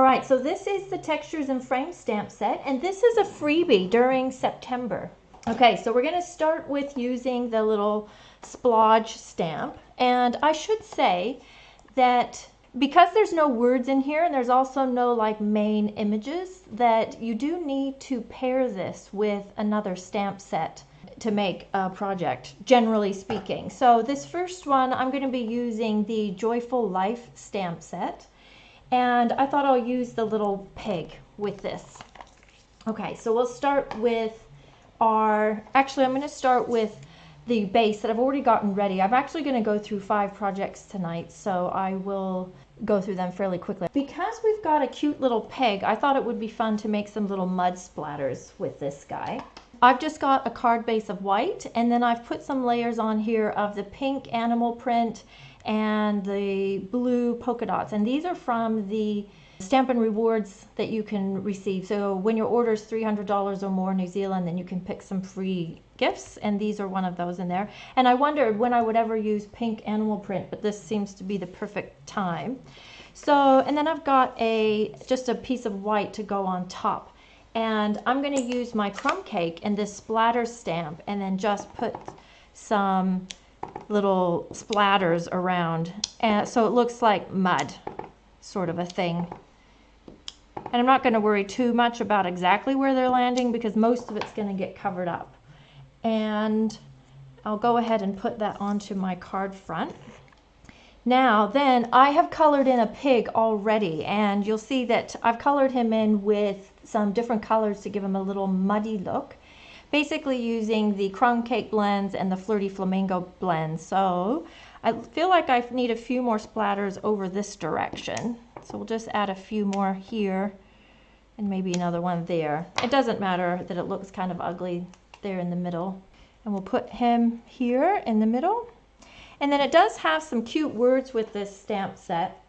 right, so this is the Textures and Frame stamp set, and this is a freebie during September. Okay, so we're going to start with using the little splodge stamp, and I should say that because there's no words in here and there's also no like main images, that you do need to pair this with another stamp set to make a project, generally speaking. So this first one, I'm going to be using the Joyful Life stamp set, and I thought I'll use the little pig with this. Okay, so we'll start with actually I'm going to start with the base that I've already gotten ready. I'm actually going to go through 5 projects tonight, so I will go through them fairly quickly. Because we've got a cute little pig, I thought it would be fun to make some little mud splatters with this guy. I've just got a card base of white, and then I've put some layers on here of the pink animal print and the blue polka dots, and these are from the Stamp and Rewards that you can receive. So when your order is $300 or more New Zealand, then you can pick some free gifts, and these are one of those in there. And I wondered when I would ever use pink animal print, but this seems to be the perfect time. So, and then I've got just a piece of white to go on top. And I'm going to use my crumb cake and this splatter stamp, and then just put some little splatters around, and so it looks like mud sort of a thing. And I'm not going to worry too much about exactly where they're landing because most of it's going to get covered up. And I'll go ahead and put that onto my card front. Now then, I have colored in a pig already, and you'll see that I've colored him in with some different colors to give him a little muddy look, basically using the crumb cake blends and the flirty flamingo blends. So I feel like I need a few more splatters over this direction, so we'll just add a few more here and maybe another one there. It doesn't matter that it looks kind of ugly there in the middle, and we'll put him here in the middle. And then it does have some cute words with this stamp set,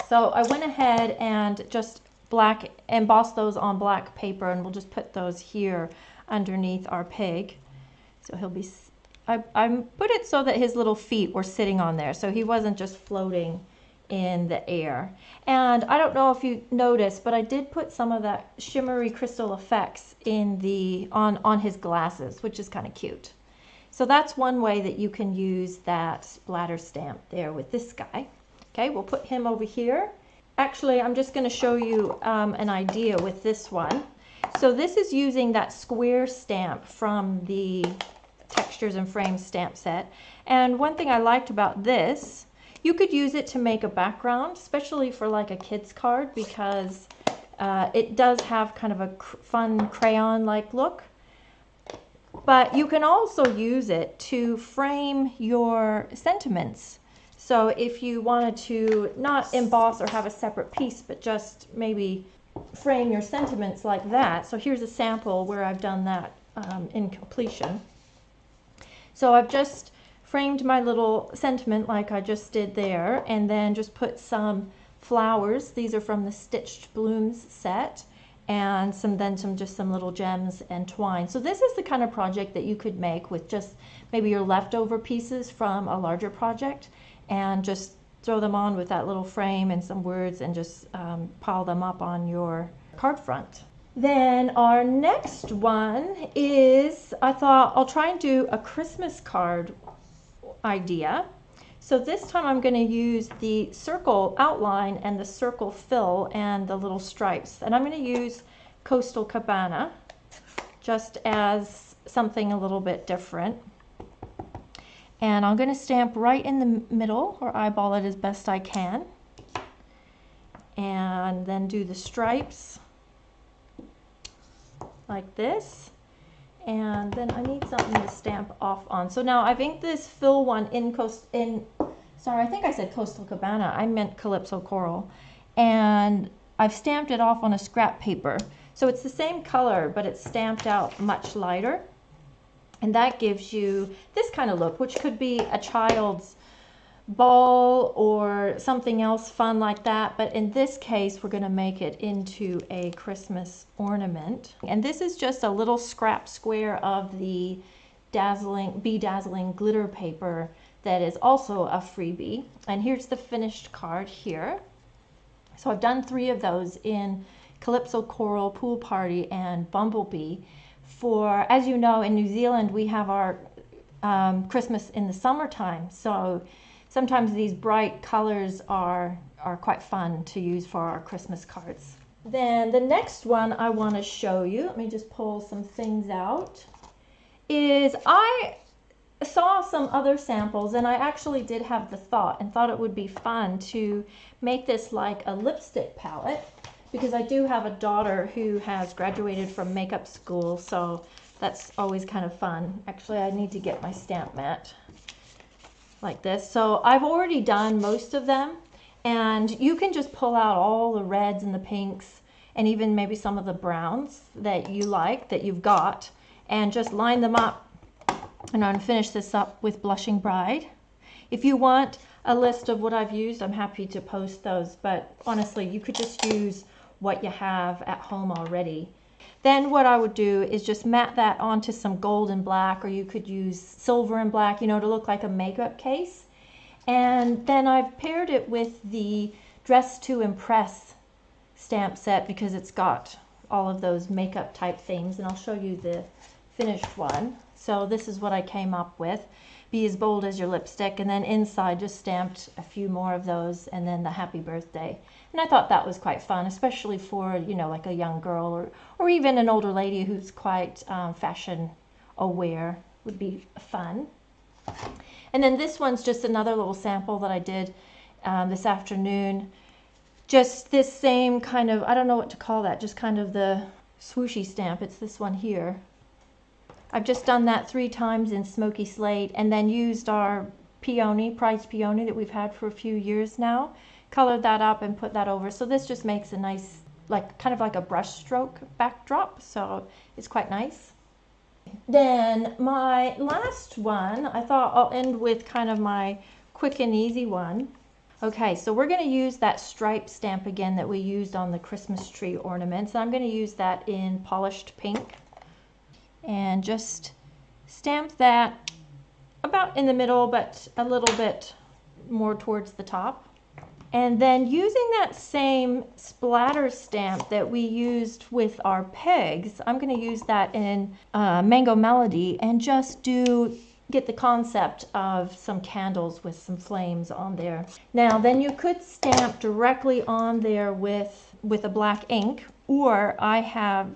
so I went ahead and just embossed those on black paper, and we'll just put those here underneath our pig. So he'll be, I put it so that his little feet were sitting on there, so he wasn't just floating in the air. And I don't know if you noticed, but I did put some of that shimmery crystal effects in on his glasses, which is kind of cute. So that's one way that you can use that splatter stamp there with this guy. Okay, we'll put him over here. Actually, I'm just going to show you an idea with this one. So this is using that square stamp from the Textures and Frames stamp set. And one thing I liked about this, you could use it to make a background, especially for like a kid's card, because it does have kind of a fun crayon-like look. But you can also use it to frame your sentiments. So if you wanted to not emboss or have a separate piece, but just maybe frame your sentiments like that. So here's a sample where I've done that in completion. So I've just framed my little sentiment like I just did there, and then just put some flowers. These are from the Stitched Blooms set, and just some little gems and twine. So this is the kind of project that you could make with just maybe your leftover pieces from a larger project, and just throw them on with that little frame and some words, and just pile them up on your card front. Then our next one is, I thought I'll try and do a Christmas card idea. So this time I'm going to use the circle outline and the circle fill and the little stripes. And I'm going to use Coastal Cabana just as something a little bit different. And I'm going to stamp right in the middle, or eyeball it as best I can. And then do the stripes like this. And then I need something to stamp off on. So now I've inked this fill one sorry, I think I said Coastal Cabana. I meant Calypso Coral. And I've stamped it off on a scrap paper. So it's the same color, but it's stamped out much lighter. And that gives you this kind of look, which could be a child's ball or something else fun like that. But in this case, we're going to make it into a Christmas ornament. And this is just a little scrap square of the Bedazzling glitter paper that is also a freebie. And here's the finished card here. So I've done 3 of those in Calypso Coral, Pool Party, and Bumblebee. For, as you know, in New Zealand we have our Christmas in the summertime, so sometimes these bright colors are quite fun to use for our Christmas cards. Then the next one I want to show you, let me just pull some things out, is I saw some other samples and I actually did have the thought it would be fun to make this like a lipstick palette, because I do have a daughter who has graduated from makeup school, so that's always kind of fun. Actually, I need to get my stamp mat like this. So I've already done most of them, and you can just pull out all the reds and the pinks and even maybe some of the browns that you like, that you've got, and just line them up. And I'm going to finish this up with Blushing Bride. If you want a list of what I've used, I'm happy to post those, but honestly, you could just use what you have at home already. Then what I would do is just mat that onto some gold and black, or you could use silver and black, you know, to look like a makeup case. And then I've paired it with the Dress to Impress stamp set because it's got all of those makeup type things, and I'll show you the finished one. So this is what I came up with. Be as bold as your lipstick, and then inside just stamped a few more of those, and then the happy birthday. And I thought that was quite fun, especially for, you know, like a young girl or even an older lady who's quite fashion aware. Would be fun. And then this one's just another little sample that I did this afternoon. Just this same kind of, I don't know what to call that, just kind of the swooshy stamp. It's this one here. I've just done that 3 times in Smoky Slate, and then used our peony, prized peony that we've had for a few years now, colored that up and put that over. So this just makes a nice, like kind of like a brush stroke backdrop, so it's quite nice. Then my last one, I thought I'll end with kind of my quick and easy one. Okay, so we're going to use that stripe stamp again that we used on the Christmas tree ornaments. I'm going to use that in Polished Pink, and just stamp that about in the middle, but a little bit more towards the top. And then using that same splatter stamp that we used with our pegs, I'm going to use that in Mango Melody and just get the concept of some candles with some flames on there. Now then you could stamp directly on there with a black ink, or I have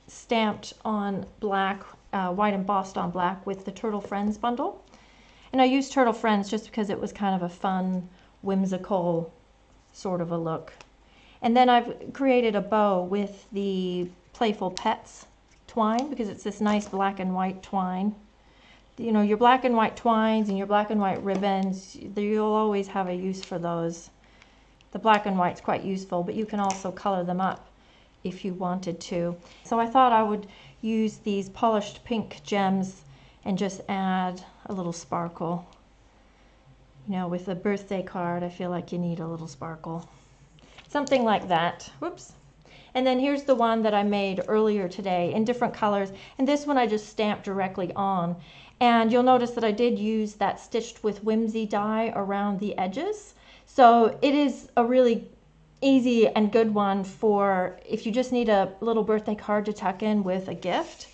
stamped on black, white embossed on black with the Turtle Friends bundle. And I used Turtle Friends just because it was kind of a fun, whimsical sort of a look. And then I've created a bow with the Playful Pets twine, because it's this nice black and white twine. You know, your black and white twines and your black and white ribbons, you'll always have a use for those. The black and white's quite useful, but you can also color them up if you wanted to. So I thought I would use these polished pink gems and just add a little sparkle. You know, with a birthday card, I feel like you need a little sparkle. Something like that. Whoops. And then here's the one that I made earlier today in different colors. And this one I just stamped directly on. And you'll notice that I did use that Stitched with Whimsy die around the edges. So it is a really easy and good one for if you just need a little birthday card to tuck in with a gift.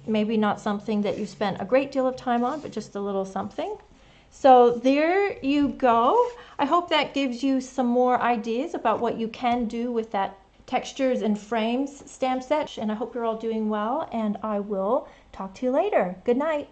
Maybe not something that you spent a great deal of time on, but just a little something. So there you go. I hope that gives you some more ideas about what you can do with that Textures and Frames stamp set. And I hope you're all doing well, and I will talk to you later. Good night.